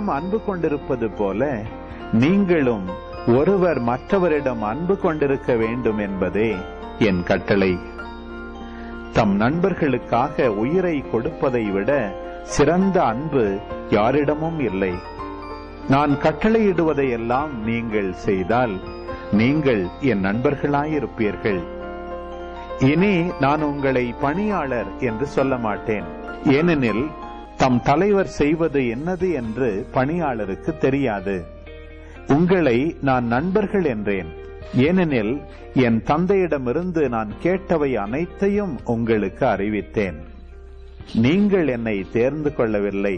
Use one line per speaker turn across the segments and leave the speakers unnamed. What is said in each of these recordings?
என்னிடம் அன்பு கொண்டிருப்பது போல நீங்களும் ஒருவர் மற்றவரிடம் அன்பு கொண்டிருக்க வேண்டும் என்பதே என் கட்டளை. தம் நண்பர்களுக்காக உயிரை கொடுப்பதை விட சிறந்த அன்பு யாரிடமும் இல்லை. நான் கட்டளையிடுவதையெல்லாம் நீங்கள் செய்தால் நீங்கள் என் நண்பர்களாயிருப்பீர்கள். இனி நான் உங்களை பணியாளர் என்று சொல்ல மாட்டேன். ஏனெனில் தம் தலைவர் செய்வது என்னது என்று பணியாளருக்கு தெரியாது. உங்களை நான் நண்பர்கள் என்றேன். ஏனெனில் என் தந்தையிடமிருந்து நான் கேட்டவை அனைத்தையும் உங்களுக்கு அறிவித்தேன். நீங்கள் என்னை தேர்ந்து கொள்ளவில்லை,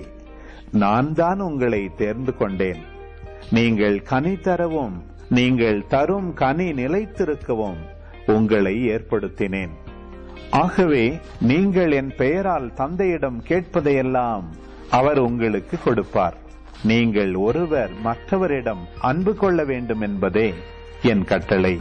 நான் தான் உங்களை தேர்ந்து கொண்டேன். நீங்கள் கனி தரவும் நீங்கள் தரும் கனி நிலைத்திருக்கவும் உங்களை ஏற்படுத்தினேன். ஆகவே நீங்கள் என் பெயரால் தந்தையிடம் கேட்பதையெல்லாம் அவர் உங்களுக்கு கொடுப்பார். நீங்கள் ஒருவர் மற்றவரிடம் அன்பு கொள்ள வேண்டும் என்பதே என் கட்டளை.